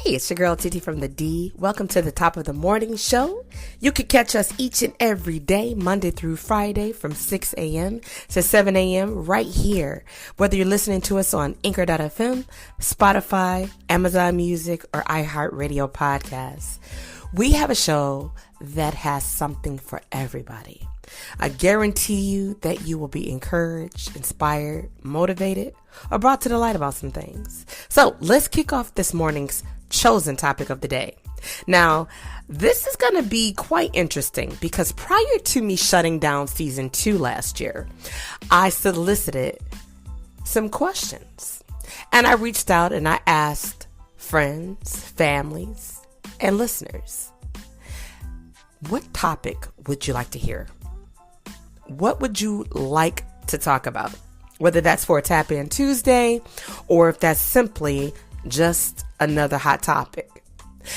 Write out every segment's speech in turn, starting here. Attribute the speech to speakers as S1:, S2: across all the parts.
S1: Hey, it's your girl TT from the D. Welcome to the top of the morning show. You can catch us each and every day, Monday through Friday from 6 a.m. to 7 a.m. right here. Whether you're listening to us on Anchor.fm, Spotify, Amazon Music, or iHeartRadio podcasts. We have a show that has something for everybody. I guarantee you that you will be encouraged, inspired, motivated, or brought to the light about some things. So let's kick off this morning's chosen topic of the day. Now, this is going to be quite interesting because prior to me shutting down season 2 last year, I solicited some questions and I reached out and I asked friends, families, and listeners, what topic would you like to hear? What would you like to talk about? Whether that's for a Tap In Tuesday or if that's simply just another hot topic.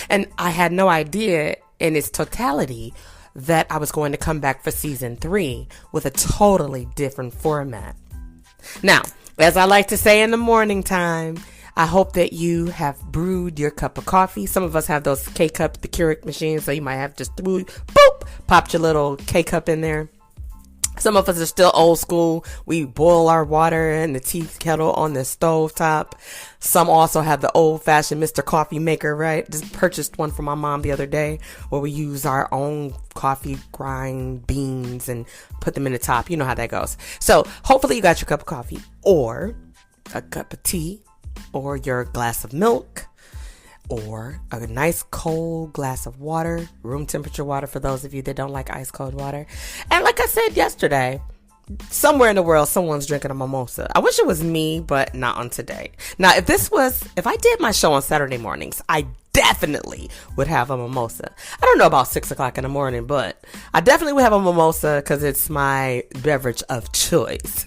S1: And I had no idea in its totality that I was going to come back for season 3 with a totally different format. Now, as I like to say in the morning time, I hope that you have brewed your cup of coffee. Some of us have those K-cups, the Keurig machines, so you might have just popped your little K-cup in there. Some of us are still old school. We boil our water in the tea kettle on the stove top. Some also have the old fashioned Mr. Coffee maker, right? Just purchased one for my mom the other day where we use our own coffee grind beans and put them in the top. You know how that goes. So hopefully you got your cup of coffee or a cup of tea or your glass of milk or a nice cold glass of water, room temperature water for those of you that don't like ice cold water. And like I said yesterday, somewhere in the world, someone's drinking a mimosa. I wish it was me, but not on today. Now, if I did my show on Saturday mornings, I definitely would have a mimosa. I don't know about 6 o'clock in the morning, but I definitely would have a mimosa because it's my beverage of choice.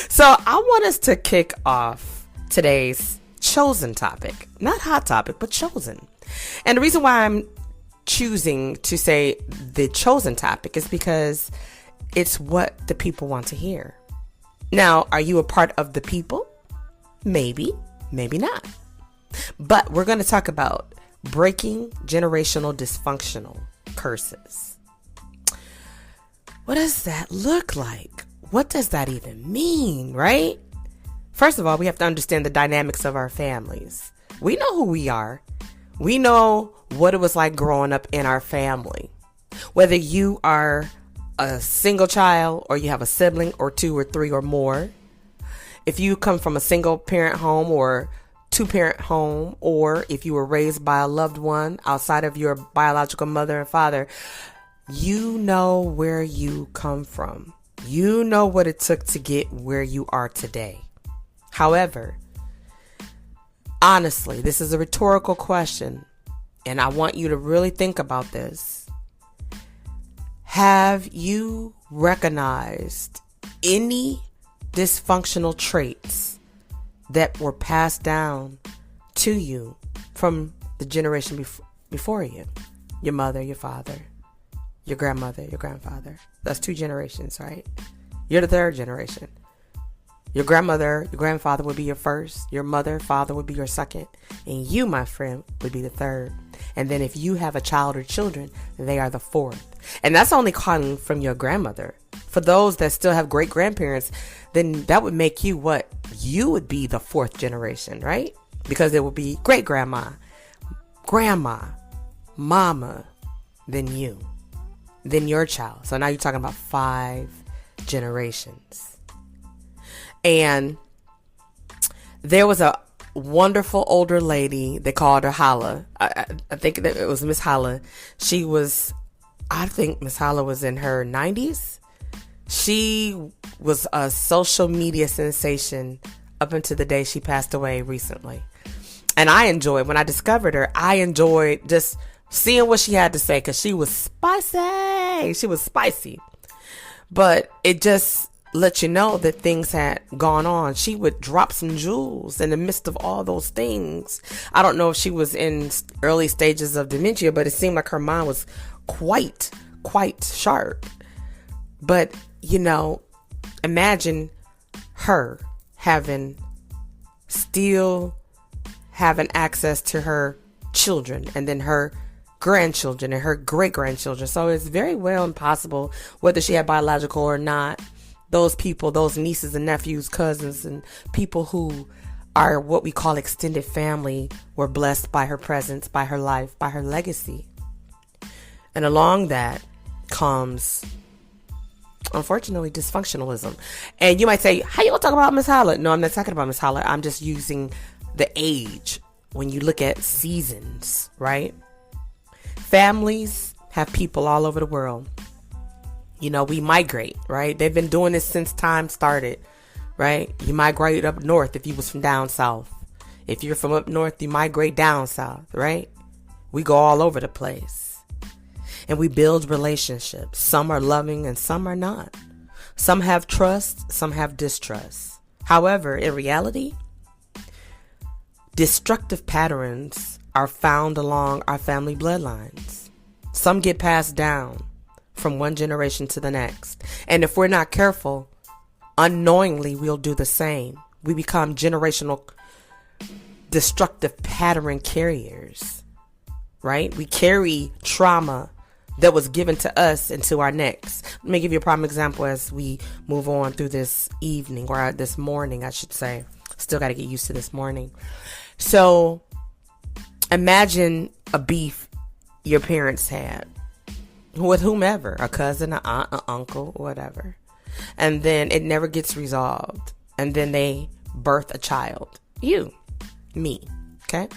S1: So I want us to kick off today's chosen topic, not hot topic, but chosen. And the reason why I'm choosing to say the chosen topic is because it's what the people want to hear. Now, are you a part of the people? Maybe, maybe not. But we're going to talk about breaking generational dysfunctional curses. What does that look like? What does that even mean, right? First of all, we have to understand the dynamics of our families. We know who we are. We know what it was like growing up in our family. Whether you are a single child or you have a sibling or 2 or 3 or more. If you come from a single parent home or 2-parent home, or if you were raised by a loved one outside of your biological mother and father, you know where you come from. You know what it took to get where you are today. However, honestly, this is a rhetorical question, and I want you to really think about this. Have you recognized any dysfunctional traits that were passed down to you from the generation before you? Your mother, your father, your grandmother, your grandfather. That's 2 generations, right? You're the 3rd generation. Your grandmother, your grandfather would be your first. Your mother, father would be your second. And you, my friend, would be the 3rd. And then if you have a child or children, they are the 4th. And that's only coming from your grandmother. For those that still have great grandparents, then that would make you what? You would be the 4th generation, right? Because it would be great grandma, grandma, mama, then you, then your child. So now you're talking about 5 generations. And there was a wonderful older lady. They called her Holla. I think that it was Miss Holla. I think Miss Holla was in her 90s. She was a social media sensation up until the day she passed away recently. And when I discovered her, I enjoyed just seeing what she had to say because she was spicy. She was spicy. But it just let you know that things had gone on. She would drop some jewels in the midst of all those things. I don't know if she was in early stages of dementia, but it seemed like her mind was quite sharp. But, imagine her having access to her children, and then her grandchildren and her great grandchildren. So it's very well impossible, whether she had biological or not, those people, those nieces and nephews, cousins, and people who are what we call extended family were blessed by her presence, by her life, by her legacy. And along that comes, unfortunately, dysfunctionalism. And you might say, how you gonna talk about Miss Holler? No, I'm not talking about Miss Holler. I'm just using the age when you look at seasons, right? Families have people all over the world. You know, we migrate, right? They've been doing this since time started, right? You migrate up north if you was from down south. If you're from up north, you migrate down south, right? We go all over the place. And we build relationships. Some are loving and some are not. Some have trust, some have distrust. However, in reality, destructive patterns are found along our family bloodlines. Some get passed down from one generation to the next. And if we're not careful, unknowingly, we'll do the same. We become generational destructive pattern carriers, right? We carry trauma that was given to us into our next. Let me give you a prime example as we move on through this evening, or this morning, I should say. Still got to get used to this morning. So imagine a beef your parents had with whomever, a cousin, an aunt, an uncle, whatever. And then it never gets resolved. And then they birth a child. You, me, okay?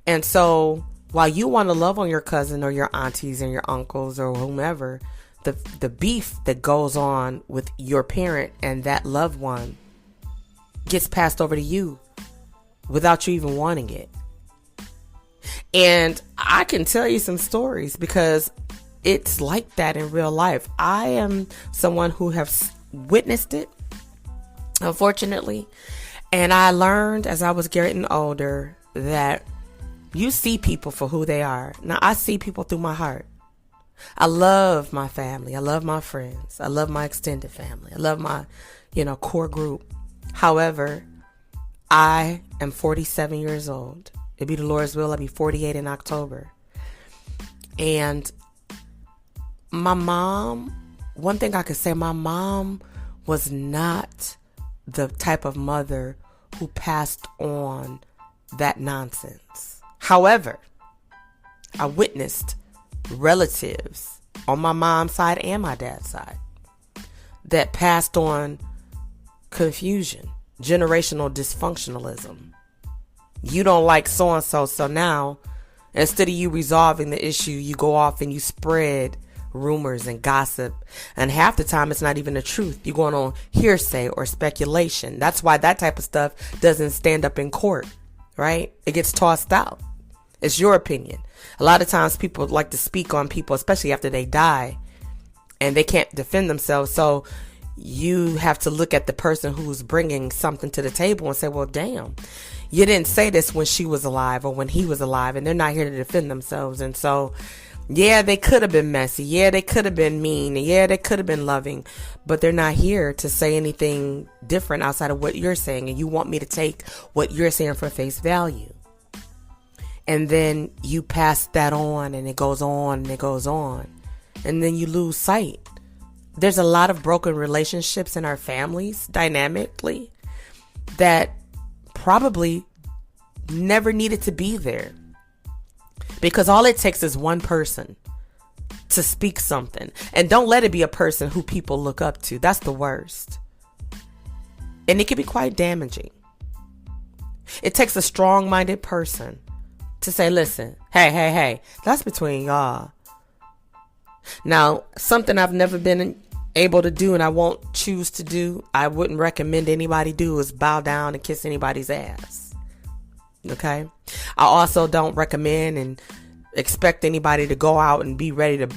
S1: And so while you want to love on your cousin or your aunties and your uncles or whomever, the beef that goes on with your parent and that loved one gets passed over to you without you even wanting it. And I can tell you some stories because it's like that in real life. I am someone who has witnessed it, unfortunately. And I learned as I was getting older that you see people for who they are. Now, I see people through my heart. I love my family. I love my friends. I love my extended family. I love my, core group. However, I am 47 years old. It'll be the Lord's will. I'll be 48 in October. And my mom, one thing I could say, my mom was not the type of mother who passed on that nonsense. However, I witnessed relatives on my mom's side and my dad's side that passed on confusion, generational dysfunctionalism. You don't like so-and-so, so now instead of you resolving the issue, you go off and you spread rumors and gossip. And half the time, it's not even the truth. You're going on hearsay or speculation. That's why that type of stuff doesn't stand up in court, right? It gets tossed out. It's your opinion. A lot of times people like to speak on people, especially after they die, and they can't defend themselves. So you have to look at the person who's bringing something to the table and say, well, damn, you didn't say this when she was alive or when he was alive, and they're not here to defend themselves. And so, yeah, they could have been messy. Yeah, they could have been mean. Yeah, they could have been loving, but they're not here to say anything different outside of what you're saying. And you want me to take what you're saying for face value. And then you pass that on, and it goes on and it goes on. And then you lose sight. There's a lot of broken relationships in our families dynamically that probably never needed to be there. Because all it takes is one person to speak something. And don't let it be a person who people look up to. That's the worst. And it can be quite damaging. It takes a strong-minded person to say, listen, hey, that's between y'all. Now, something I've never been able to do and I won't choose to do, I wouldn't recommend anybody do, is bow down and kiss anybody's ass. Okay? I also don't recommend and expect anybody to go out and be ready to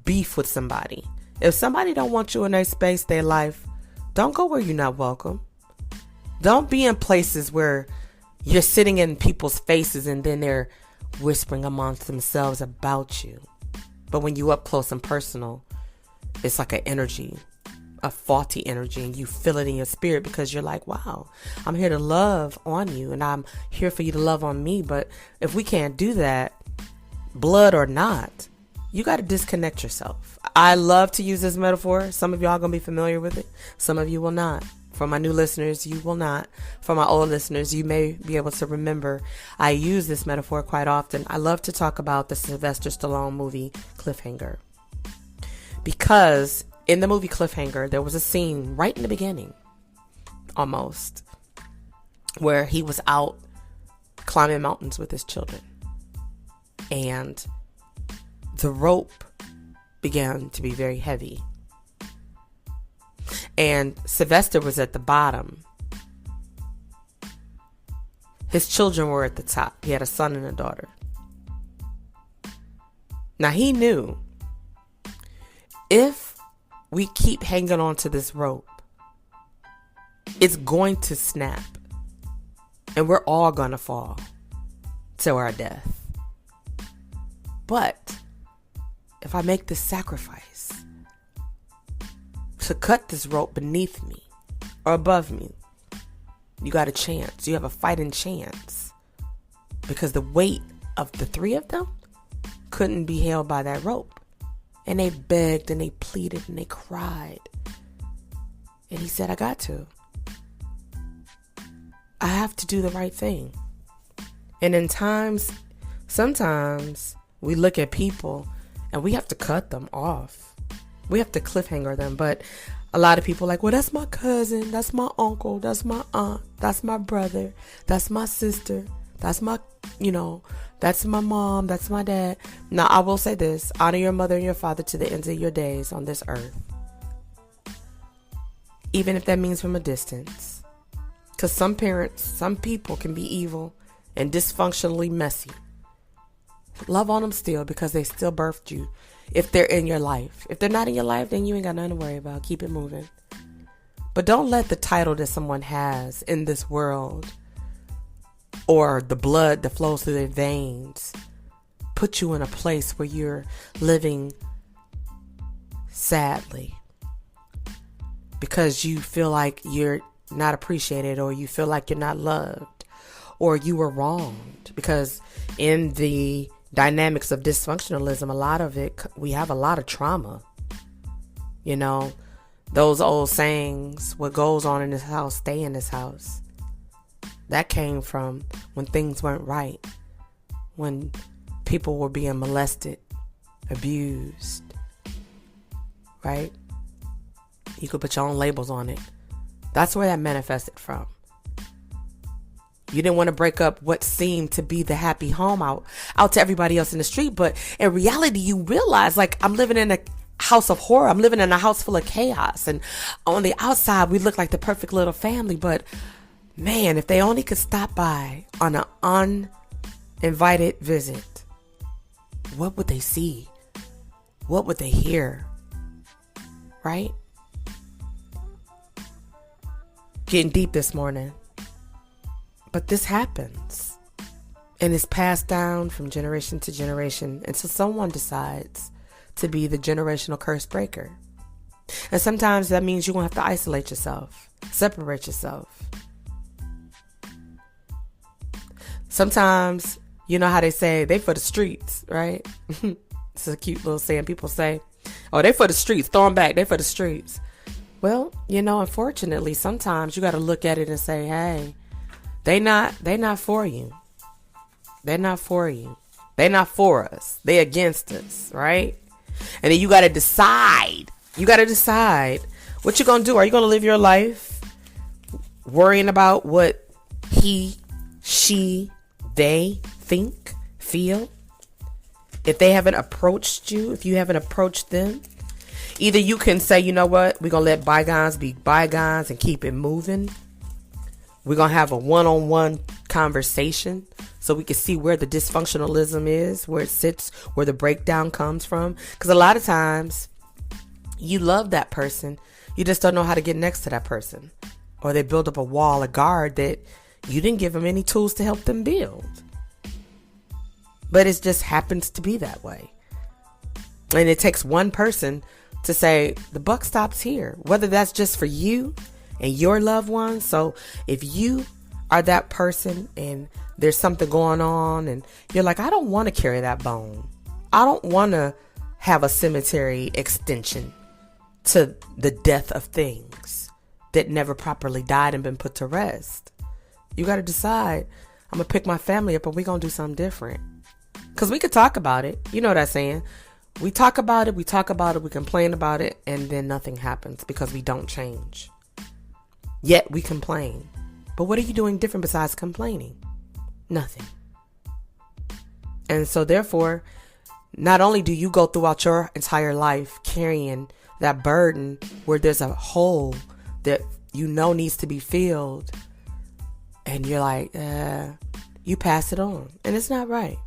S1: beef with somebody. If somebody don't want you in their space, their life, don't go where you're not welcome. Don't be in places where you're sitting in people's faces and then they're whispering amongst themselves about you. But when you up close and personal, it's like an energy, a faulty energy, and you feel it in your spirit because you're like, wow, I'm here to love on you and I'm here for you to love on me. But if we can't do that, blood or not, you got to disconnect yourself. I love to use this metaphor. Some of y'all going to be familiar with it. Some of you will not. For my new listeners, you will not. For my old listeners, you may be able to remember. I use this metaphor quite often. I love to talk about the Sylvester Stallone movie Cliffhanger. Because in the movie Cliffhanger, there was a scene right in the beginning, almost, where he was out climbing mountains with his children. And the rope began to be very heavy. And Sylvester was at the bottom. His children were at the top. He had a son and a daughter. Now he knew, if we keep hanging on to this rope, it's going to snap. And we're all going to fall to our death. But if I make this sacrifice to cut this rope beneath me or above me, you got a chance. You have a fighting chance. Because the weight of the three of them couldn't be held by that rope. And they begged and they pleaded and they cried. And he said, I got to. I have to do the right thing. And in sometimes we look at people and we have to cut them off. We have to cliffhanger them. But a lot of people are like, well, that's my cousin. That's my uncle. That's my aunt. That's my brother. That's my sister. That's my, that's my mom. That's my dad. Now, I will say this. Honor your mother and your father to the ends of your days on this earth. Even if that means from a distance. Because some people can be evil and dysfunctionally messy. Love on them still because they still birthed you. If they're in your life. If they're not in your life, then you ain't got nothing to worry about. Keep it moving. But don't let the title that someone has in this world or the blood that flows through their veins put you in a place where you're living sadly because you feel like you're not appreciated, or you feel like you're not loved, or you were wronged. Because in the dynamics of dysfunctionalism, a lot of it, we have a lot of trauma. Those old sayings, what goes on in this house, stay in this house. That came from when things weren't right. When people were being molested, abused. Right? You could put your own labels on it. That's where that manifested from. You didn't want to break up what seemed to be the happy home out to everybody else in the street. But in reality, you realize, like, I'm living in a house of horror. I'm living in a house full of chaos. And on the outside, we look like the perfect little family. But man, if they only could stop by on an uninvited visit, what would they see? What would they hear? Right? Getting deep this morning. But this happens. And it's passed down from generation to generation until someone decides to be the generational curse breaker. And sometimes that means you're going to have to isolate yourself, separate yourself. Sometimes, you know how they say, they for the streets, right? It's a cute little saying people say, oh, they for the streets, throw them back, they for the streets. Well, unfortunately, sometimes you got to look at it and say, hey, they not for you. They're not for you. They're not for us. They against us, right? And then you got to decide. You got to decide what you're going to do. Are you going to live your life worrying about what he, she, they think, feel? If they haven't approached you, if you haven't approached them, either you can say, you know what, we're going to let bygones be bygones and keep it moving. We're going to have a one-on-one conversation so we can see where the dysfunctionalism is, where it sits, where the breakdown comes from. Because a lot of times you love that person. You just don't know how to get next to that person. Or they build up a wall, a guard that you didn't give them any tools to help them build. But it just happens to be that way. And it takes one person to say the buck stops here, whether that's just for you and your loved ones. So if you are that person and there's something going on and you're like, I don't want to carry that bone. I don't want to have a cemetery extension to the death of things that never properly died and been put to rest. You got to decide, I'm going to pick my family up and we're going to do something different. Because we could talk about it. You know what I'm saying? We talk about it, we complain about it, and then nothing happens because we don't change. Yet we complain. But what are you doing different besides complaining? Nothing. And so therefore, not only do you go throughout your entire life carrying that burden where there's a hole that you know needs to be filled, and you're like, you pass it on. And it's not right.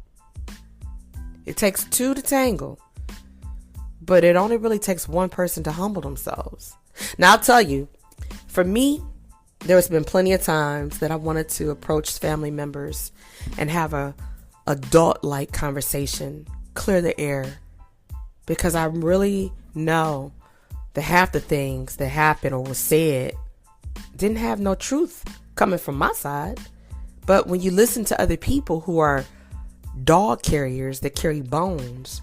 S1: It takes two to tangle, but it only really takes one person to humble themselves. Now, I'll tell you, for me, there's been plenty of times that I wanted to approach family members and have a adult-like conversation, clear the air, because I really know that half the things that happened or was said didn't have no truth coming from my side. But when you listen to other people who are dog carriers that carry bones,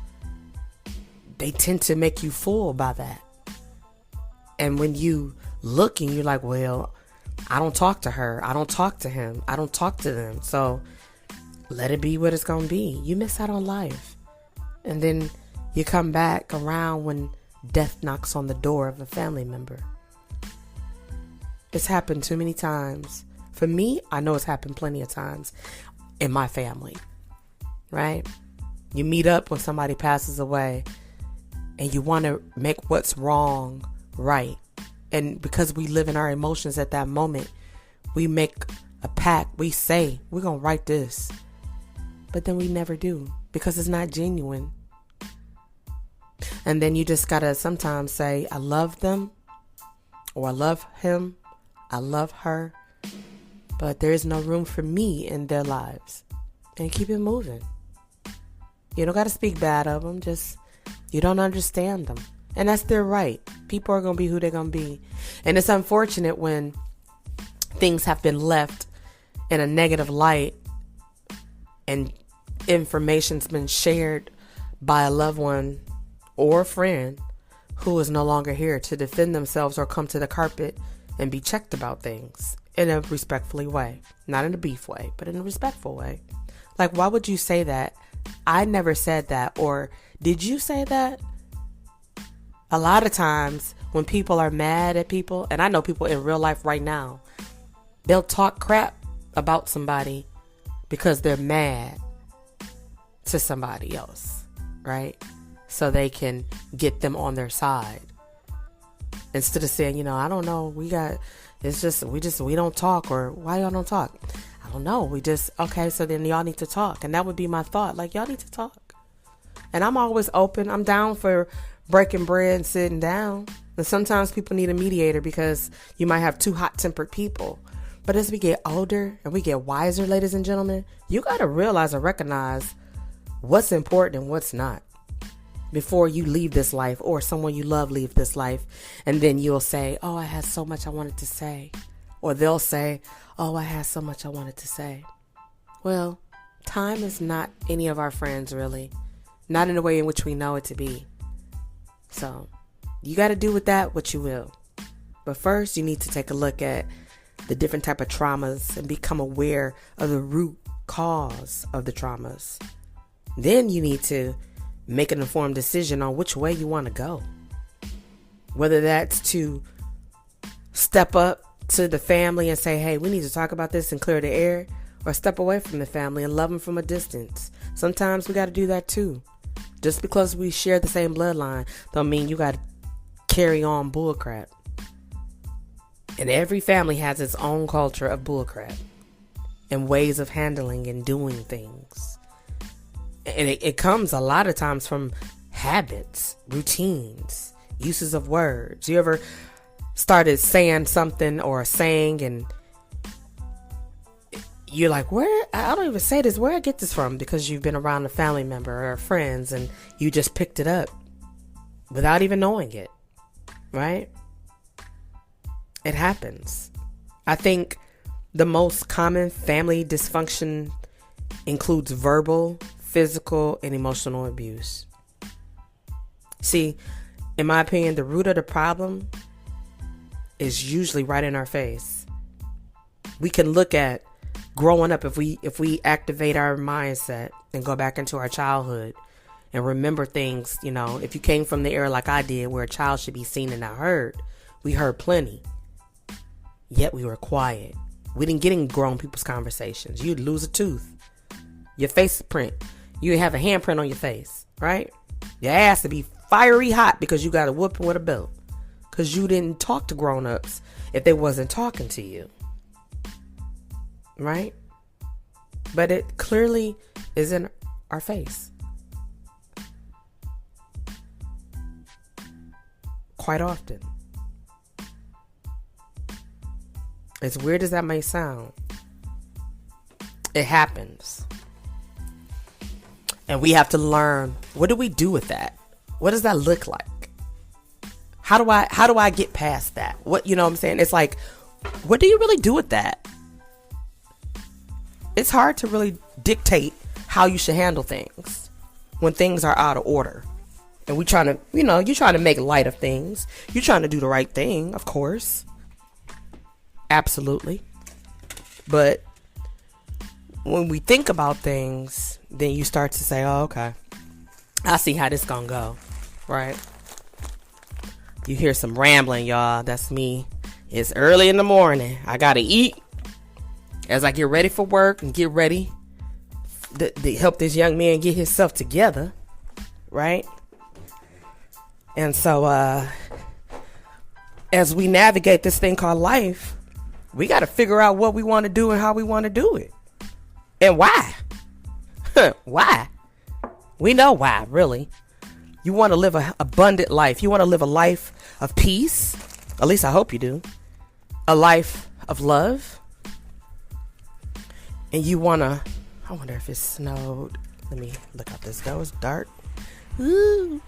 S1: they tend to make you fooled by that. And when you look and you're like, well, I don't talk to her, I don't talk to him, I don't talk to them, so let it be what it's gonna be. You miss out on life. And then you come back around when death knocks on the door of a family member. It's happened too many times. For me, I know it's happened plenty of times in my family, right? You meet up when somebody passes away and you want to make what's wrong right. And because we live in our emotions at that moment, we make a pact. We say, we're going to write this. But then we never do because it's not genuine. And then you just got to sometimes say, I love them, or I love him, I love her, but there is no room for me in their lives. And keep it moving. You don't got to speak bad of them. Just, you don't understand them. And that's their right. People are going to be who they're going to be. And it's unfortunate when things have been left in a negative light and information's been shared by a loved one or a friend who is no longer here to defend themselves or come to the carpet and be checked about things in a respectful way. Not in a beef way, but in a respectful way. Like, why would you say that? I never said that. Or did you say that? A lot of times when people are mad at people, and I know people in real life right now, they'll talk crap about somebody because they're mad to somebody else, right? So they can get them on their side. Instead of saying, I don't know, we don't talk, or why y'all don't talk? I don't know. Okay, so then y'all need to talk. And that would be my thought. Like, y'all need to talk. And I'm always open. I'm down for breaking bread and sitting down. And sometimes people need a mediator because you might have two hot-tempered people. But as we get older and we get wiser, ladies and gentlemen, you got to realize and recognize what's important and what's not before you leave this life, or someone you love leave this life. And then you'll say, oh, I had so much I wanted to say. Or they'll say, oh, I had so much I wanted to say. Well, time is not any of our friends, really. Not in the way in which we know it to be. So you got to do with that what you will. But first, you need to take a look at the different type of traumas and become aware of the root cause of the traumas. Then you need to make an informed decision on which way you want to go. Whether that's to step up to the family and say, hey, we need to talk about this and clear the air, or step away from the family and love them from a distance. Sometimes we got to do that too. Just because we share the same bloodline don't mean you got to carry on bullcrap. And every family has its own culture of bullcrap and ways of handling and doing things. And it comes a lot of times from habits, routines, uses of words. You ever started saying something or a saying and you're like, I don't even say this. Where I get this from? Because you've been around a family member or friends and you just picked it up. without even knowing it, right? It happens. I think the most common family dysfunction includes verbal, physical, and emotional abuse. See, in my opinion, the root of the problem is usually right in our face. We can look at growing up, if we activate our mindset and go back into our childhood and remember things, if you came from the era like I did, where a child should be seen and not heard, we heard plenty. Yet we were quiet. We didn't get in grown people's conversations. You'd lose a tooth. Your face print. You have a handprint on your face, right? Your ass to be fiery hot because you got a whooping with a belt. Because you didn't talk to grown-ups if they wasn't talking to you. Right? But it clearly is in our face. Quite often. As weird as that may sound, it happens. And we have to learn, what do we do with that? What does that look like? How do I get past that? What, you know what I'm saying? It's like, what do you really do with that? It's hard to really dictate how you should handle things when things are out of order. And we trying to, you're trying to make light of things. You're trying to do the right thing, of course. Absolutely. But when we think about things, then you start to say, oh, okay, I see how this gonna go, right? You hear some rambling, y'all. That's me. It's early in the morning. I gotta eat as I get ready for work and get ready to help this young man get himself together, right? And so as we navigate this thing called life, we got to figure out what we want to do and how we want to do it. And why? Why? We know why, really. You want to live an abundant life. You want to live a life of peace. At least I hope you do. A life of love. And you want to... I wonder if it snowed. Let me look out this window. It's dark. Ooh.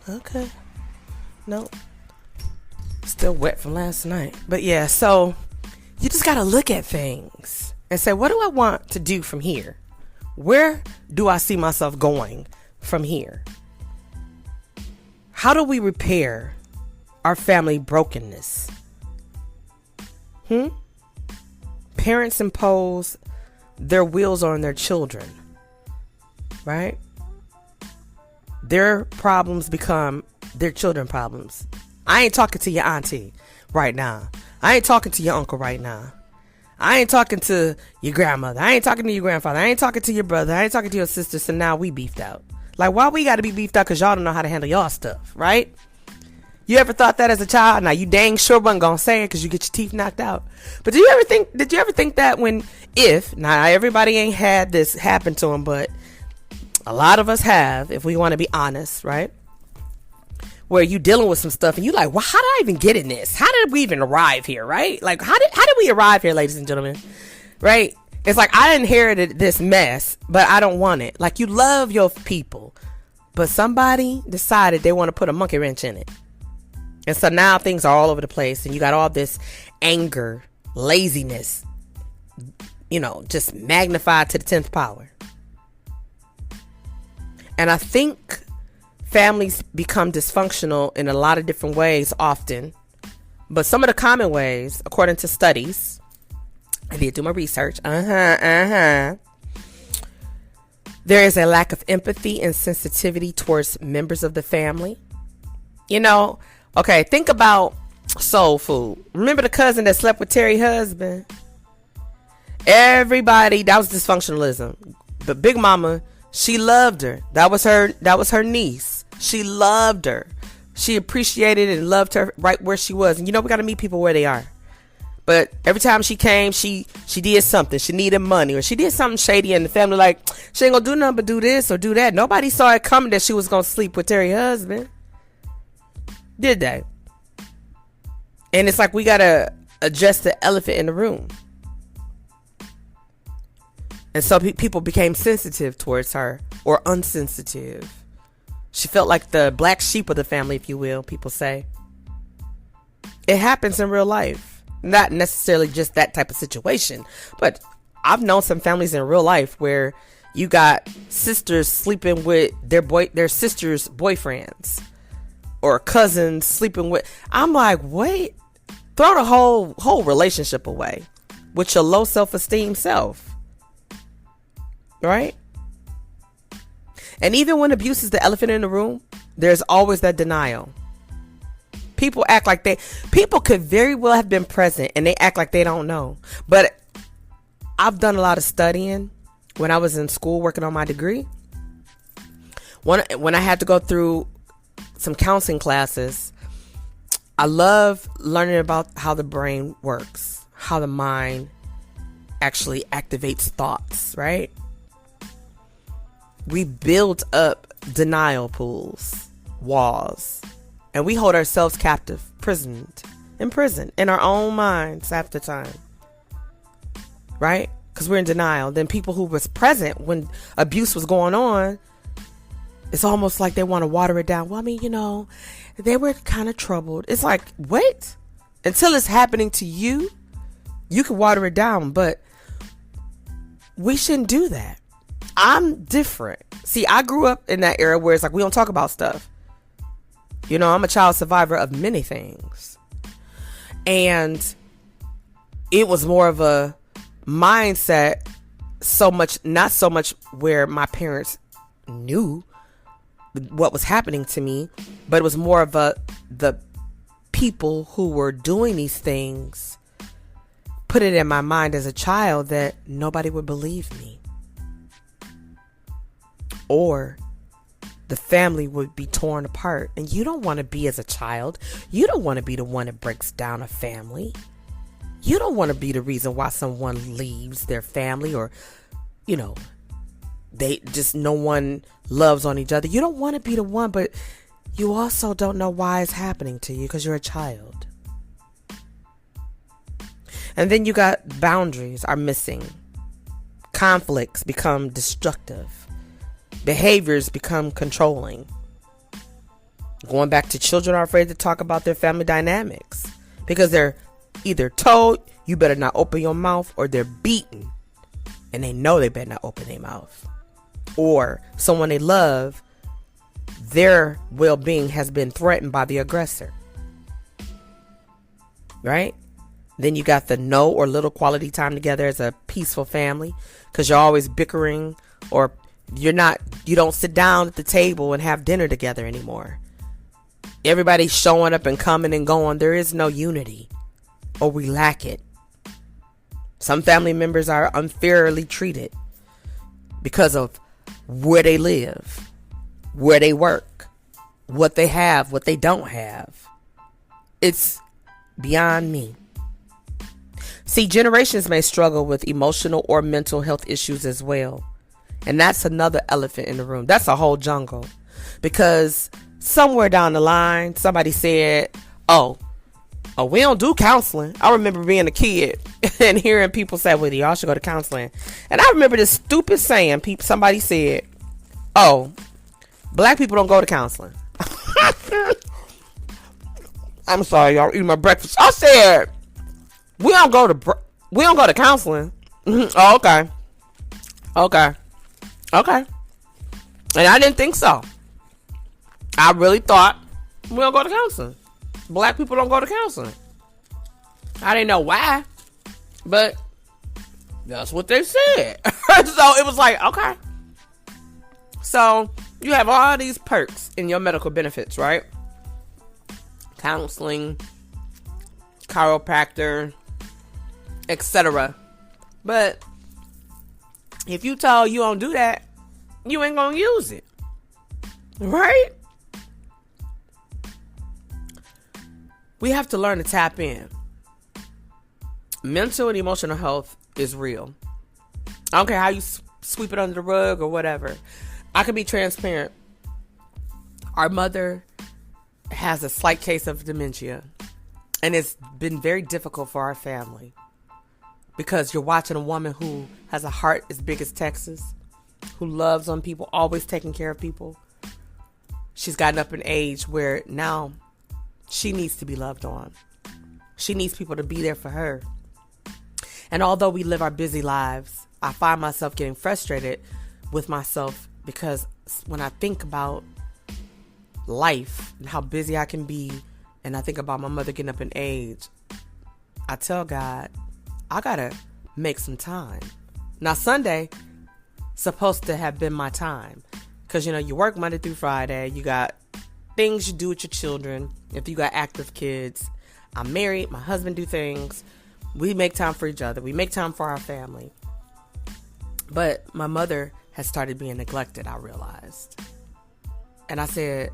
S1: Okay. Nope. Still wet from last night. But yeah, so you just got to look at things and say, what do I want to do from here? Where do I see myself going from here? How do we repair our family brokenness? Parents impose their wills on their children, right? Their problems become their children's problems. I ain't talking to your auntie right now. I ain't talking to your uncle right now. I ain't talking to your grandmother. I ain't talking to your grandfather. I ain't talking to your brother. I ain't talking to your sister. So now we beefed out. Like, why we got to be beefed out? Because y'all don't know how to handle y'all stuff, right? You ever thought that as a child? Now, you dang sure wasn't going to say it because you get your teeth knocked out. But did you ever think that now everybody ain't had this happen to them, but a lot of us have, if we want to be honest, right? Where you dealing with some stuff and you like, well, how did I even get in this? How did we even arrive here, right? Like, how did we arrive here, ladies and gentlemen? Right? It's like, I inherited this mess, but I don't want it. Like, you love your people, but somebody decided they want to put a monkey wrench in it. And so now things are all over the place and you got all this anger, laziness, just magnified to the 10th power. And I think families become dysfunctional in a lot of different ways often. But some of the common ways, according to studies, I did do my research. There is a lack of empathy and sensitivity towards members of the family. Okay, think about soul food. Remember the cousin that slept with Terry's husband? Everybody, that was dysfunctionalism. But Big Mama, she loved her. That was her niece. She loved her. She appreciated and loved her right where she was. And we got to meet people where they are. But every time she came, she did something. She needed money or she did something shady, and the family like, she ain't gonna do nothing but do this or do that. Nobody saw it coming that she was gonna sleep with Terry's husband. Did they? And it's like, we gotta address the elephant in the room. And so people became sensitive towards her or unsensitive. She felt like the black sheep of the family, if you will, people say. It happens in real life. Not necessarily just that type of situation, but I've known some families in real life where you got sisters sleeping with their sisters' boyfriends, or cousins sleeping with. I'm like, wait, throw the whole relationship away with your low self-esteem self, right? And even when abuse is the elephant in the room, there's always that denial. People act like people could very well have been present and they act like they don't know. But I've done a lot of studying when I was in school working on my degree. When I had to go through some counseling classes, I love learning about how the brain works, how the mind actually activates thoughts, right? We build up denial pools, walls, and we hold ourselves captive, imprisoned in our own minds half the time, right? Because we're in denial. Then people who was present when abuse was going on, it's almost like they want to water it down. Well, I mean, they were kind of troubled. It's like, wait, until it's happening to you, you can water it down, but we shouldn't do that. I'm different. See, I grew up in that era where it's like, we don't talk about stuff. I'm a child survivor of many things. And it was more of a mindset, not so much where my parents knew what was happening to me, but it was more of the people who were doing these things put it in my mind as a child that nobody would believe me. Or the family would be torn apart. And you don't want to be, as a child, you don't want to be the one that breaks down a family. You don't want to be the reason why someone leaves their family, or, they just, no one loves on each other. You don't want to be the one, but you also don't know why it's happening to you because you're a child. And then you got boundaries are missing. Conflicts become destructive. Behaviors become controlling. Going back to, children are afraid to talk about their family dynamics because they're either told you better not open your mouth, or they're beaten and they know they better not open their mouth. Or someone they love, their well-being has been threatened by the aggressor. Right? Then you got the no or little quality time together as a peaceful family because you're always bickering, or you don't sit down at the table and have dinner together anymore. Everybody's showing up and coming and going. There is no unity, or we lack it. Some family members are unfairly treated because of where they live, where they work, what they have, what they don't have. It's beyond me. See, generations may struggle with emotional or mental health issues as well. And that's another elephant in the room. That's a whole jungle. Because somewhere down the line, somebody said, oh, we don't do counseling. I remember being a kid and hearing people say, well, y'all should go to counseling. And I remember this stupid saying, somebody said, oh, black people don't go to counseling. I'm sorry, y'all eating my breakfast. I said, we don't go to counseling. Oh, okay. And I didn't think so. I really thought we don't go to counseling. Black people don't go to counseling. I didn't know why, but that's what they said. So it was like, okay. So you have all these perks in your medical benefits, right? Counseling, chiropractor, etc. But if you told you don't do that, you ain't gonna use it, right? We have to learn to tap in. Mental and emotional health is real. I don't care how you sweep it under the rug or whatever. I can be transparent. Our mother has a slight case of dementia, and it's been very difficult for our family because you're watching a woman who has a heart as big as Texas, who loves on people, always taking care of people. she's gotten up in age where now she needs to be loved on. She needs people to be there for her. And although we live our busy lives, I find myself getting frustrated with myself because when I think about life and how busy I can be, and I think about my mother getting up in age, I tell God, I gotta make some time. Now, Sunday supposed to have been my time because, you work Monday through Friday. You got things you do with your children. If you got active kids, I'm married. My husband do things. We make time for each other. We make time for our family. But my mother has started being neglected, I realized. And I said,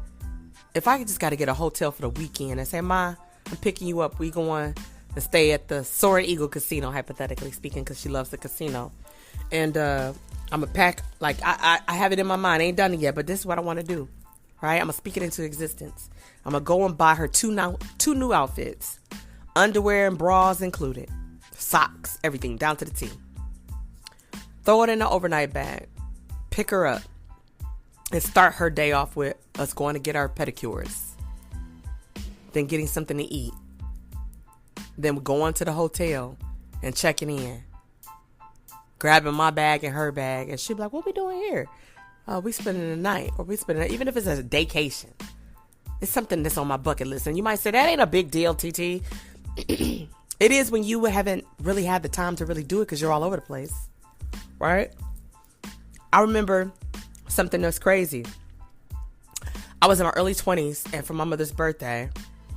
S1: if I just got to get a hotel for the weekend and say, Ma, I'm picking you up. We going to stay at the Soaring Eagle Casino, hypothetically speaking, because she loves the casino. And I'm going to pack, like, I have it in my mind. I ain't done it yet, but this is what I want to do. Right? I'm going to speak it into existence. I'm going to go and buy her two new outfits. Underwear and bras included. Socks, everything, down to the T. Throw it in the overnight bag. Pick her up. And start her day off with us going to get our pedicures. Then getting something to eat. Then going to the hotel and checking in. Grabbing my bag and her bag. And she'll be like, what we doing here? We spending the night. Or we spending, even if it's a vacation. It's something that's on my bucket list. And you might say, that ain't a big deal, TT. It is when you haven't really had the time to really do it because you're all over the place. Right? I remember something that's crazy. I was in my early 20s, and for my mother's birthday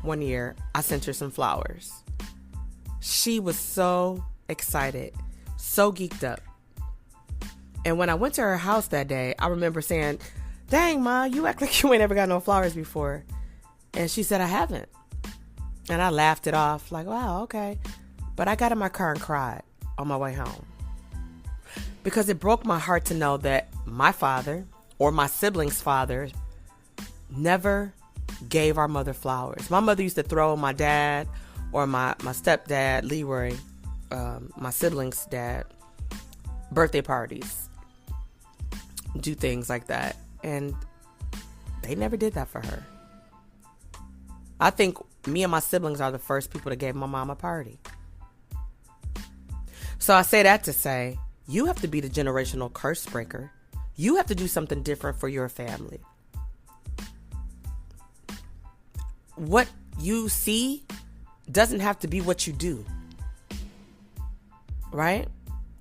S1: one year, I sent her some flowers. She was so excited, so geeked up. And when I went to her house that day, I remember saying, dang, Ma, you act like you ain't ever got no flowers before. And she said, I haven't. And I laughed it off like, wow, okay. But I got in my car and cried on my way home. Because it broke my heart to know that my father or my siblings' father never gave our mother flowers. My mother used to throw my dad or my stepdad, Leroy, my siblings' dad, birthday parties, do things like that. And they never did that for her. I think me and my siblings are the first people that gave my mom a party. So I say that to say, you have to be the generational curse breaker. You have to do something different for your family. What you see doesn't have to be what you do. Right?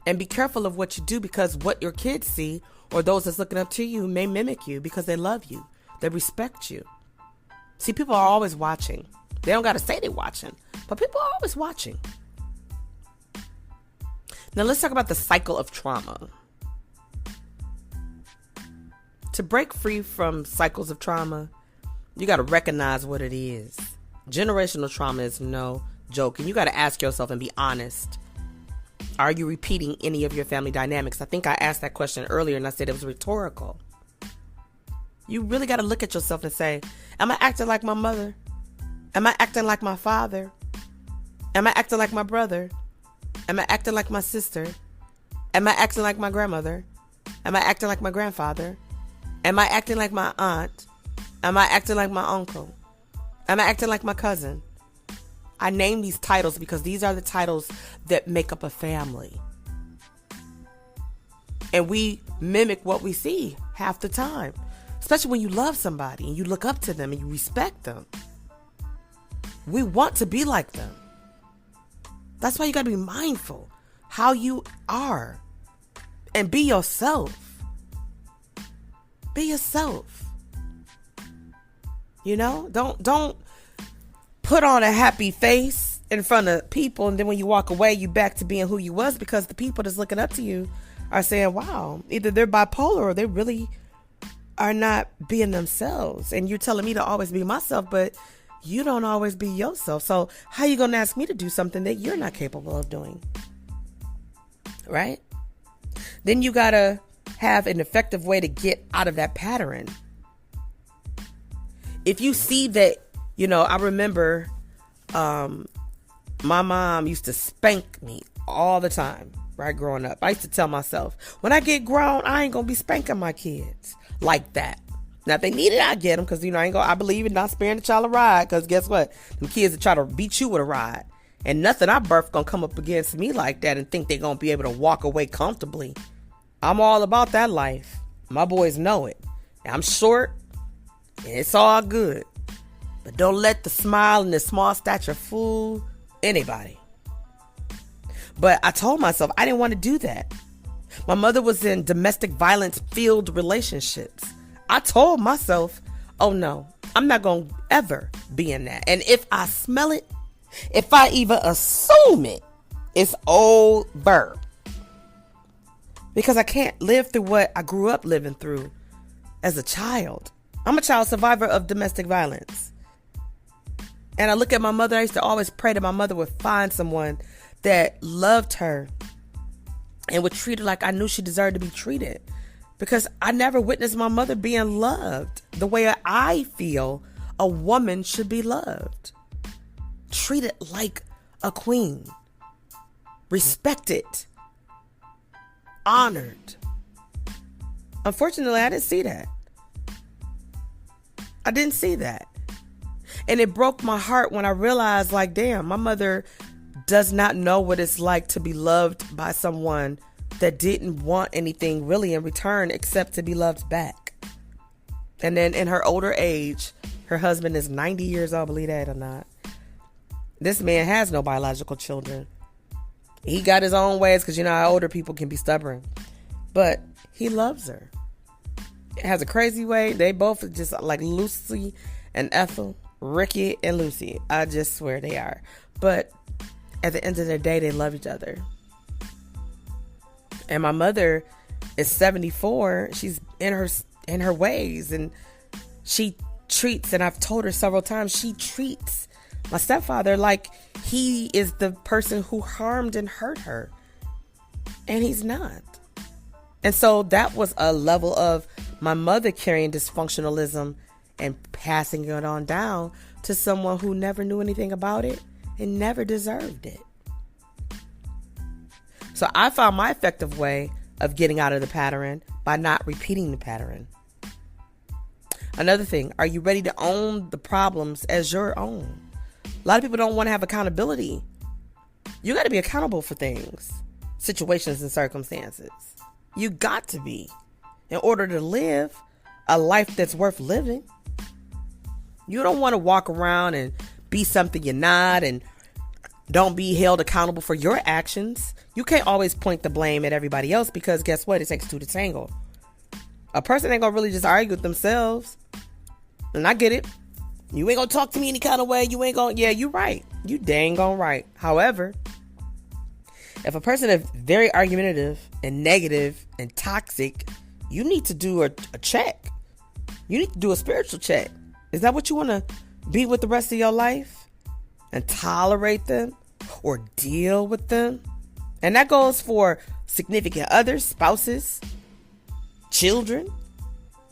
S1: And be careful of what you do, because what your kids see or those that's looking up to you may mimic you because they love you. They respect you. See, people are always watching. They don't got to say they're watching, but people are always watching. Now let's talk about the cycle of trauma. To break free from cycles of trauma, you got to recognize what it is. Generational trauma is no joke. And you got to ask yourself and be honest. Are you repeating any of your family dynamics? I think I asked that question earlier and I said it was rhetorical. You really got to look at yourself and say, am I acting like my mother? Am I acting like my father? Am I acting like my brother? Am I acting like my sister? Am I acting like my grandmother? Am I acting like my grandfather? Am I acting like my aunt? Am I acting like my uncle? Am I acting like my cousin? I name these titles because these are the titles that make up a family. And we mimic what we see half the time. Especially when you love somebody and you look up to them and you respect them. We want to be like them. That's why you got to be mindful how you are. And be yourself. Be yourself. You know, don't put on a happy face in front of people, and then when you walk away, you back to being who you was, because the people that's looking up to you are saying, wow, either they're bipolar or they really are not being themselves. And you're telling me to always be myself, but you don't always be yourself. So how you going to ask me to do something that you're not capable of doing? Right? Then you got to have an effective way to get out of that pattern. If you see that, you know, I remember my mom used to spank me all the time, right, growing up. I used to tell myself, when I get grown, I ain't going to be spanking my kids like that. Now, if they need it, I get them, because, I believe in not sparing the child a ride, because guess what? Them kids that try to beat you with a ride. And nothing I birth gonna come up against me like that and think they're gonna be able to walk away comfortably. I'm all about that life. My boys know it. I'm short, and it's all good. But don't let the smile and the small stature fool anybody. But I told myself I didn't want to do that. My mother was in domestic violence filled relationships. I told myself, oh no, I'm not going to ever be in that. And if I smell it, if I even assume it, it's over. Because I can't live through what I grew up living through as a child. I'm a child survivor of domestic violence. And I look at my mother. I used to always pray that my mother would find someone that loved her and would treat her like I knew she deserved to be treated. Because I never witnessed my mother being loved the way I feel a woman should be loved. Treated like a queen. Respected. Honored. Unfortunately, I didn't see that. I didn't see that. And it broke my heart when I realized, like, damn, my mother does not know what it's like to be loved by someone that didn't want anything really in return except to be loved back. And then in her older age, her husband is 90 years old, believe that or not. This man has no biological children. He got his own ways, because you know how older people can be stubborn. But he loves her. It has a crazy way. They both are just like Lucy and Ethel, Ricky and Lucy. I just swear they are. But at the end of the day, they love each other. And my mother is 74. She's in her ways, and she treats, and I've told her several times, she treats my stepfather like he is the person who harmed and hurt her. And he's not. And so that was a level of my mother carrying dysfunctionalism and passing it on down to someone who never knew anything about it and never deserved it. So I found my effective way of getting out of the pattern by not repeating the pattern. Another thing, are you ready to own the problems as your own? A lot of people don't want to have accountability. You got to be accountable for things, situations, and circumstances. You got to be, in order to live a life that's worth living. You don't want to walk around and be something you're not, and don't be held accountable for your actions. You can't always point the blame at everybody else, because guess what? It takes two to tango. A person ain't gonna really just argue with themselves. And I get it. You ain't gonna talk to me any kind of way. You ain't gonna, yeah, you right. You dang gone right. However, if a person is very argumentative and negative and toxic, you need to do a check. You need to do a spiritual check. Is that what you want to be with the rest of your life? And tolerate them or deal with them? And that goes for significant others, spouses, children.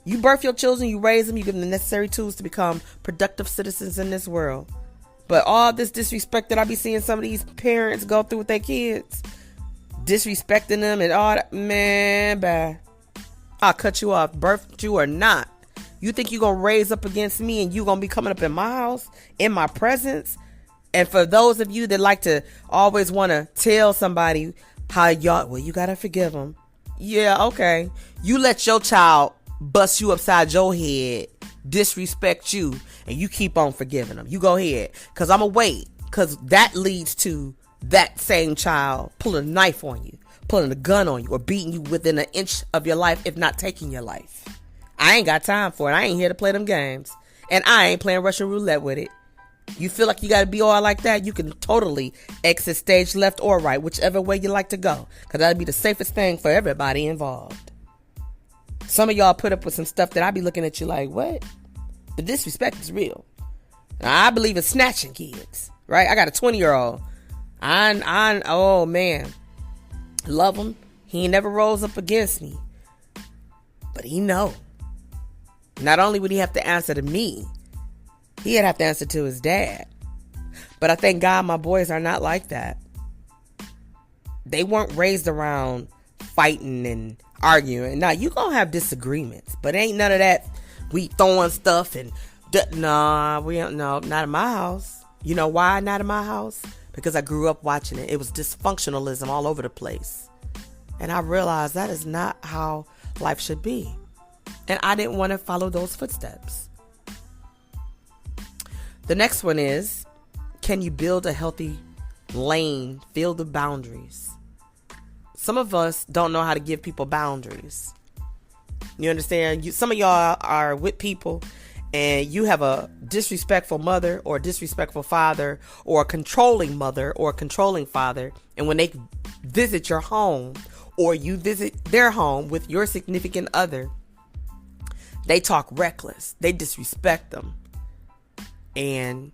S1: You birth your children, you raise them, you give them the necessary tools to become productive citizens in this world. But all this disrespect that I be seeing some of these parents go through with their kids, disrespecting them and all that, man, bye. I'll cut you off, birthed you or not. You think you're going to raise up against me and you going to be coming up in my house, in my presence? And for those of you that like to always want to tell somebody how y'all, well, you got to forgive them. Yeah, okay. You let your child bust you upside your head, disrespect you, and you keep on forgiving them. You go ahead, because I'm going to wait, because that leads to that same child pulling a knife on you, pulling a gun on you, or beating you within an inch of your life, if not taking your life. I ain't got time for it. I ain't here to play them games. And I ain't playing Russian roulette with it. You feel like you got to be all like that, you can totally exit stage left or right, whichever way you like to go, because that'd be the safest thing for everybody involved. Some of y'all put up with some stuff that I be looking at you like, what? The disrespect is real. Now, I believe in snatching kids, right? I got a 20-year-old. Oh man, love him. He ain't never rose up against me, but he know. Not only would he have to answer to me, he'd have to answer to his dad. But I thank God my boys are not like that. They weren't raised around fighting and arguing. Now, you gonna have disagreements, but ain't none of that we throwing stuff and nah, we don't. No, not in my house. You know why not in my house? Because I grew up watching it. It was dysfunctionalism all over the place. And I realized that is not how life should be. And I didn't want to follow those footsteps. The next one is, can you build a healthy lane filled with boundaries? Some of us don't know how to give people boundaries. You understand? Some of y'all are with people and you have a disrespectful mother or a disrespectful father or a controlling mother or a controlling father. And when they visit your home or you visit their home with your significant other, they talk reckless. They disrespect them. And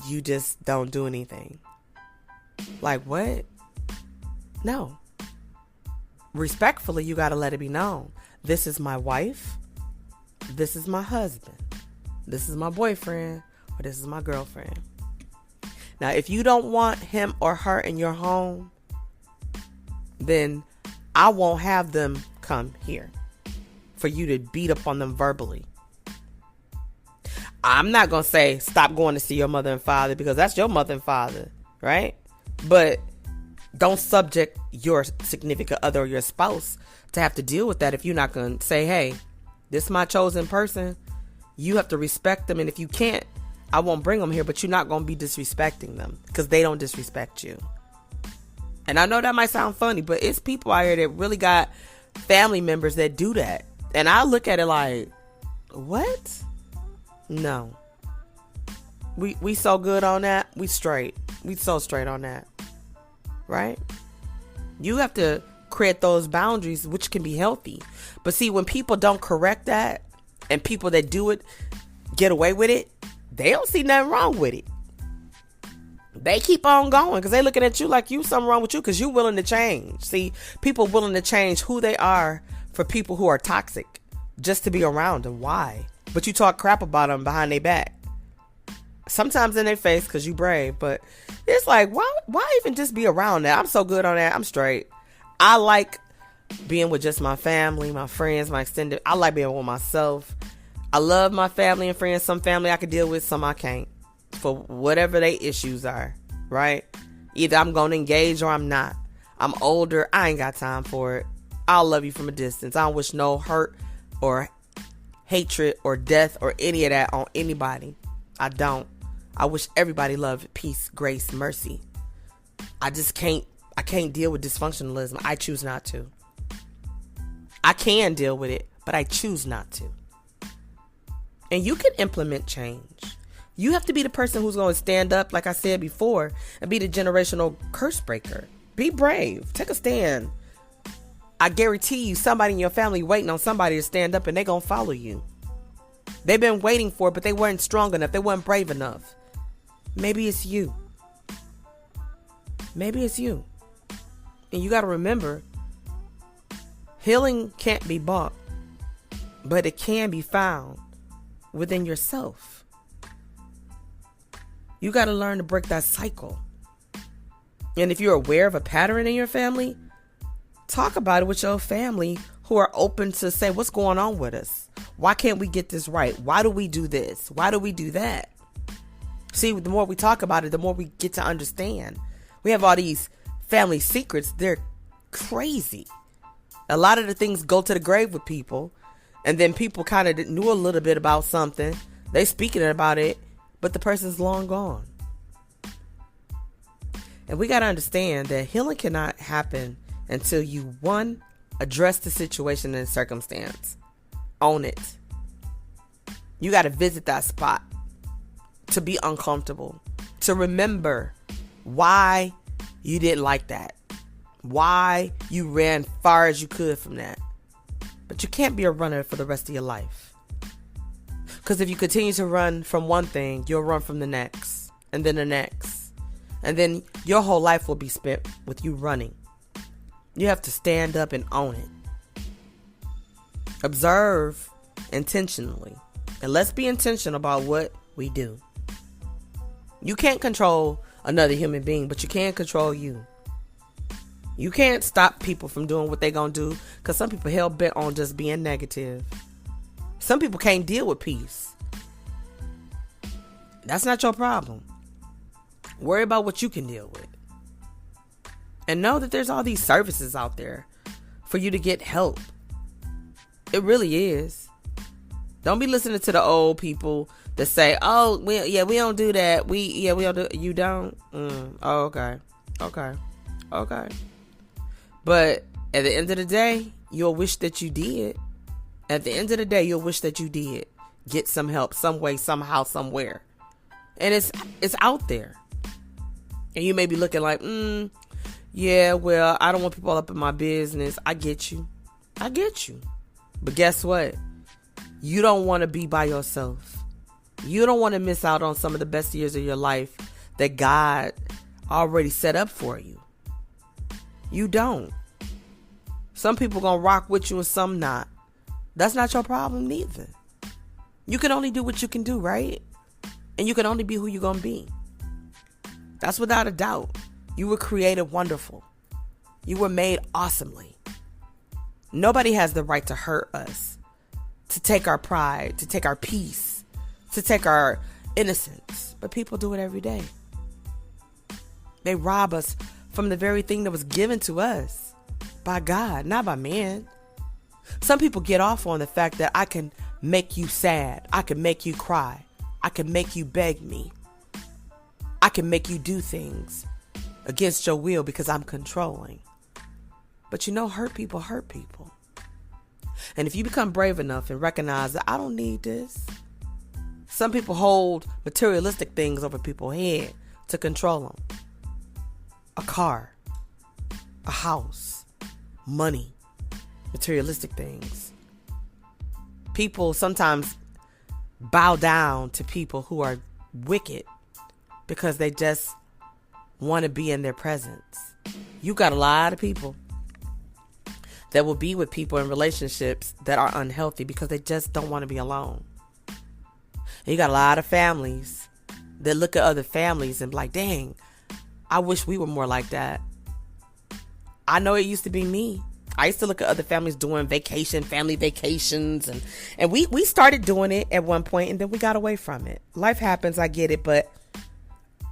S1: you just don't do anything. Like, what? No. Respectfully, you got to let it be known. This is my wife. This is my husband. This is my boyfriend. Or this is my girlfriend. Now, if you don't want him or her in your home, then I won't have them come here for you to beat up on them verbally. I'm not going to say stop going to see your mother and father, because that's your mother and father, right? But don't subject your significant other or your spouse to have to deal with that if you're not going to say, hey, this is my chosen person. You have to respect them. And if you can't, I won't bring them here, but you're not going to be disrespecting them because they don't disrespect you. And I know that might sound funny, but it's people out here that really got family members that do that. And I look at it like, what? No. We so good on that. We straight. We so straight on that. Right? You have to create those boundaries, which can be healthy. But see, when people don't correct that and people that do it get away with it, they don't see nothing wrong with it. They keep on going because they looking at you like you something wrong with you because you're willing to change. See, people willing to change who they are for people who are toxic just to be around them. Why? But you talk crap about them behind their back. Sometimes in their face because you brave. But it's like, why even just be around that? I'm so good on that. I'm straight. I like being with just my family, my friends, my extended. I like being with myself. I love my family and friends. Some family I can deal with, some I can't. For whatever their issues are, right? Either I'm going to engage or I'm not. I'm older. I ain't got time for it. I'll love you from a distance. I don't wish no hurt or hatred or death or any of that on anybody. I don't. I wish everybody love, peace, grace, mercy. I can't deal with dysfunctionalism. I choose not to. I can deal with it, but I choose not to. And you can implement change. You have to be the person who's going to stand up, like I said before, and be the generational curse breaker. Be brave. Take a stand. I guarantee you somebody in your family waiting on somebody to stand up and they're going to follow you. They've been waiting for it, but they weren't strong enough. They weren't brave enough. Maybe it's you. Maybe it's you. And you got to remember, healing can't be bought, but it can be found within yourself. You got to learn to break that cycle. And if you're aware of a pattern in your family, talk about it with your family who are open to say, what's going on with us? Why can't we get this right? Why do we do this? Why do we do that? See, the more we talk about it, the more we get to understand. We have all these family secrets. They're crazy. A lot of the things go to the grave with people. And then people kind of knew a little bit about something. They speaking about it, but the person's long gone. And we got to understand that healing cannot happen until you, one, address the situation and circumstance. Own it. You got to visit that spot to be uncomfortable, to remember why you didn't like that, why you ran far as you could from that. But you can't be a runner for the rest of your life. Because if you continue to run from one thing, you'll run from the next, and then the next. And then your whole life will be spent with you running. You have to stand up and own it. Observe intentionally. And let's be intentional about what we do. You can't control another human being, but you can control you. You can't stop people from doing what they're going to do, because some people hell bent on just being negative. Some people can't deal with peace. That's not your problem. Worry about what you can deal with. And know that there's all these services out there for you to get help. It really is. Don't be listening to the old people that say, "Oh, we don't do that. We don't do." You don't. Oh, okay. But at the end of the day, you'll wish that you did. At the end of the day, you'll wish that you did get some help, some way, somehow, somewhere, and it's out there. And you may be looking like, yeah, well, I don't want people up in my business. I get you. But guess what? You don't want to be by yourself. You don't want to miss out on some of the best years of your life that God already set up for you. You don't. Some people gonna rock with you and some not. That's not your problem neither. You can only do what you can do, right? And you can only be who you're gonna be. That's without a doubt. You were created wonderful. You were made awesomely. Nobody has the right to hurt us, to take our pride, to take our peace, to take our innocence. But people do it every day. They rob us from the very thing that was given to us by God, not by man. Some people get off on the fact that I can make you sad. I can make you cry. I can make you beg me. I can make you do things against your will because I'm controlling. But hurt people hurt people. And if you become brave enough and recognize that I don't need this. Some people hold materialistic things over people's head to control them. A car, a house, money, materialistic things. People sometimes bow down to people who are wicked because they just want to be in their presence. You got a lot of people that will be with people in relationships that are unhealthy because they just don't want to be alone. And you got a lot of families that look at other families and be like, dang, I wish we were more like that. I know it used to be me. I used to look at other families doing family vacations. And we started doing it at one point and then we got away from it. Life happens, I get it, but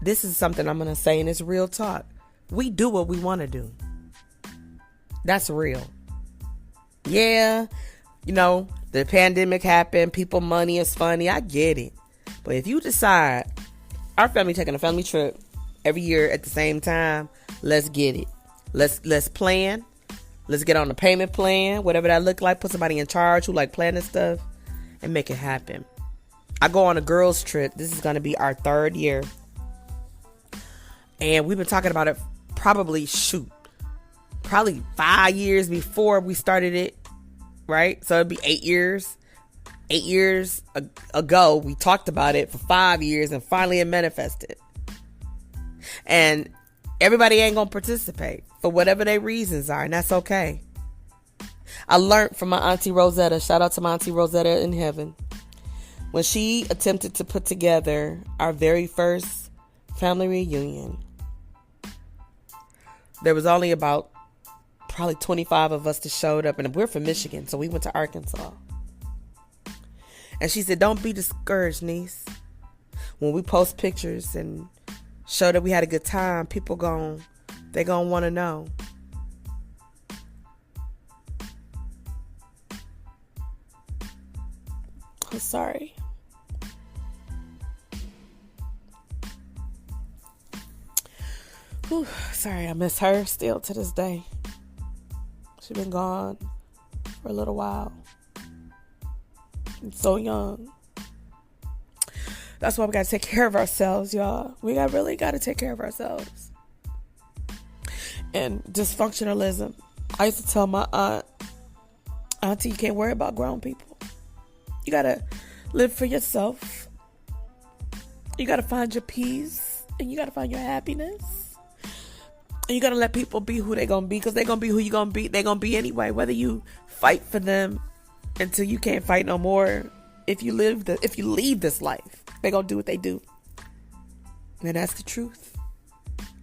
S1: this is something I'm going to say and it's real talk. We do what we want to do. That's real. Yeah, the pandemic happened. People, money is funny. I get it. But if you decide, our family taking a family trip every year at the same time, let's get it. Let's plan. Let's get on the payment plan, whatever that look like. Put somebody in charge who like planning stuff and make it happen. I go on a girls trip. This is going to be our 3rd year. And we've been talking about it probably 5 years before we started it, right? So it'd be 8 years. 8 years ago, we talked about it for 5 years and finally it manifested. And everybody ain't going to participate for whatever their reasons are, and that's okay. I learned from my auntie Rosetta. Shout out to my auntie Rosetta in heaven. When she attempted to put together our very first family reunion, there was only about probably 25 of us that showed up, and we're from Michigan, so we went to Arkansas. And she said, don't be discouraged, niece. When we post pictures and show that we had a good time, people they gonna want to know. I'm sorry. Whew, sorry, I miss her still to this day. She's been gone for a little while. I'm so young. That's why we got to take care of ourselves, y'all. We really got to take care of ourselves. And dysfunctionalism. I used to tell my auntie, you can't worry about grown people. You got to live for yourself. You got to find your peace. And you got to find your happiness. And you got to let people be who they're going to be. Because they're going to be who you're going to be. They're going to be anyway. Whether you fight for them until you can't fight no more. If you leave this life, they're going to do what they do. And that's the truth.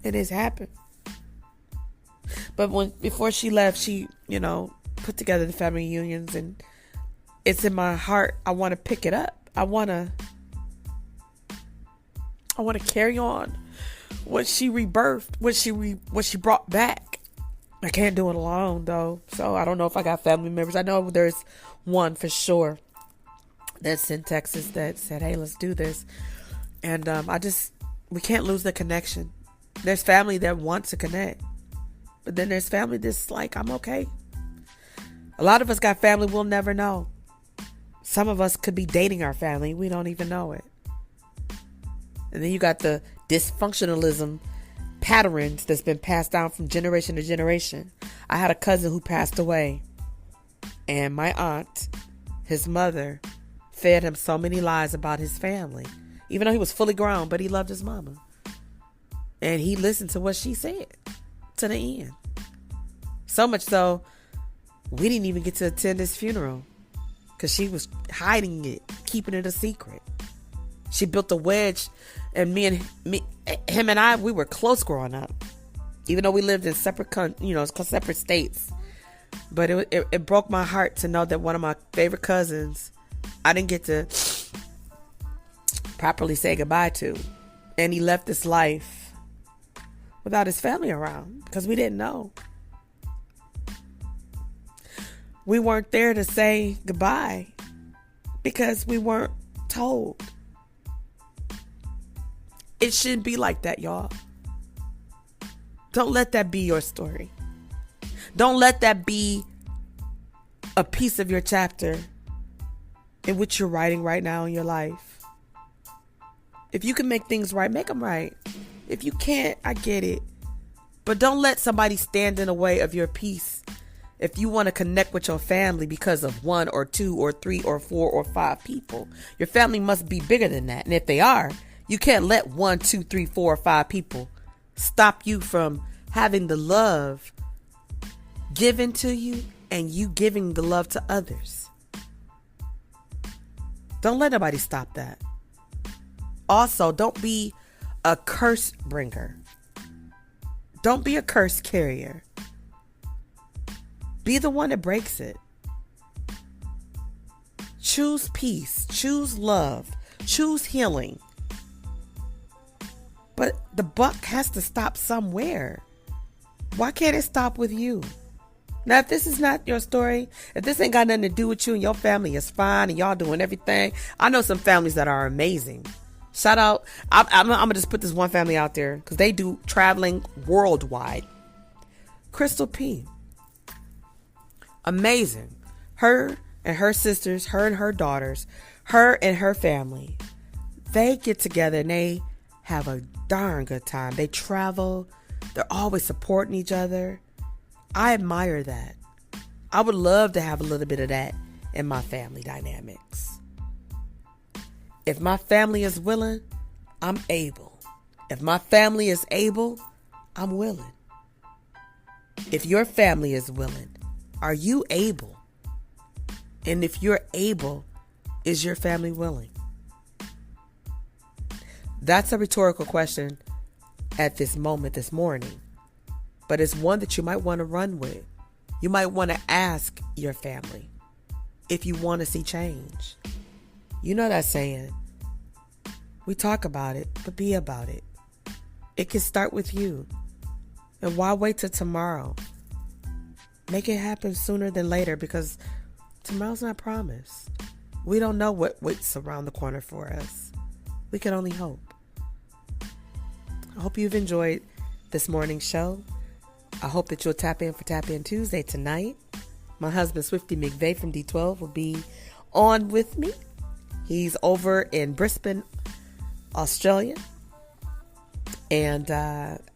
S1: It has happened. But before she left, she, put together the family reunions, and it's in my heart. I want to pick it up. I want to carry on what she rebirthed, what she brought back. I can't do it alone though. So I don't know if I got family members. I know there's one for sure that's in Texas that said, "Hey, let's do this." And we can't lose the connection. There's family that wants to connect, but then there's family that's like, I'm okay. A lot of us got family we'll never know. Some of us could be dating our family. We don't even know it. And then you got the dysfunctionalism patterns that's been passed down from generation to generation. I had a cousin who passed away, and my aunt, his mother, fed him so many lies about his family. Even though he was fully grown, but he loved his mama. And he listened to what she said to the end. So much so, we didn't even get to attend his funeral because she was hiding it, keeping it a secret. She built a wedge, and him and I, we were close growing up, even though we lived in separate states. But it broke my heart to know that one of my favorite cousins, I didn't get to properly say goodbye to, and he left this life without his family around because we didn't know. We weren't there to say goodbye because we weren't told. It shouldn't be like that, y'all. Don't let that be your story. Don't let that be a piece of your chapter in which you're writing right now in your life. If you can make things right, make them right. If you can't, I get it. But don't let somebody stand in the way of your peace. If you want to connect with your family because of 1 or 2 or 3 or 4 or 5 people, your family must be bigger than that. And if they are, you can't let 1, 2, 3, 4 or 5 people stop you from having the love given to you and you giving the love to others. Don't let nobody stop that. Also, don't be a curse bringer. Don't be a curse carrier. Be the one that breaks it. Choose peace. Choose love. Choose healing. But the buck has to stop somewhere. Why can't it stop with you? Now, if this is not your story, if this ain't got nothing to do with you and your family is fine and y'all doing everything, I know some families that are amazing. Shout out. I'm going to just put this one family out there because they do traveling worldwide. Crystal P. Amazing. Her and her sisters, her and her daughters, her and her family, they get together and they have a darn good time. They travel. They're always supporting each other. I admire that. I would love to have a little bit of that in my family dynamics. If my family is willing, I'm able. If my family is able, I'm willing. If your family is willing, are you able? And if you're able, is your family willing? That's a rhetorical question at this moment, this morning. But it's one that you might want to run with. You might want to ask your family if you want to see change. You know that saying, we talk about it, but be about it. It can start with you. And why wait till tomorrow? Make it happen sooner than later because tomorrow's not promised. We don't know what waits around the corner for us. We can only hope. I hope you've enjoyed this morning's show. I hope that you'll tap in for Tap In Tuesday tonight. My husband, Swifty McVeigh from D12, will be on with me. He's over in Brisbane, Australia. And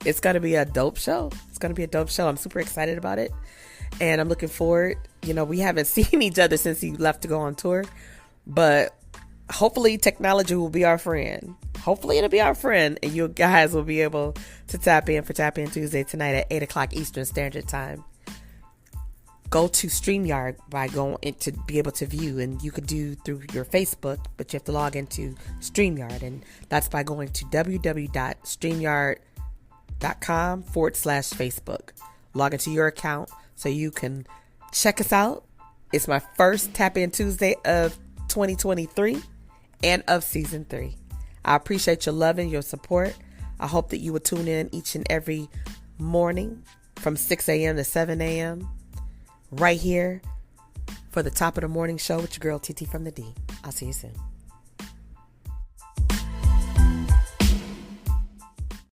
S1: it's going to be a dope show. I'm super excited about it. And I'm looking forward. You know, we haven't seen each other since he left to go on tour. But hopefully technology will be our friend. Hopefully it'll be our friend. And you guys will be able to tap in for Tap In Tuesday tonight at 8 o'clock Eastern Standard Time. Go to StreamYard by going to be able to view. And you could do through your Facebook. But you have to log into StreamYard. And that's by going to www.streamyard.com/Facebook. Log into your account so you can check us out It's my first Tap In Tuesday of 2023 and of season 3. I appreciate your love and your support. I hope that you will tune in each and every morning from 6 a.m. to 7 a.m. right here for the Top of the Morning Show with your girl TT from the D. I'll see you soon.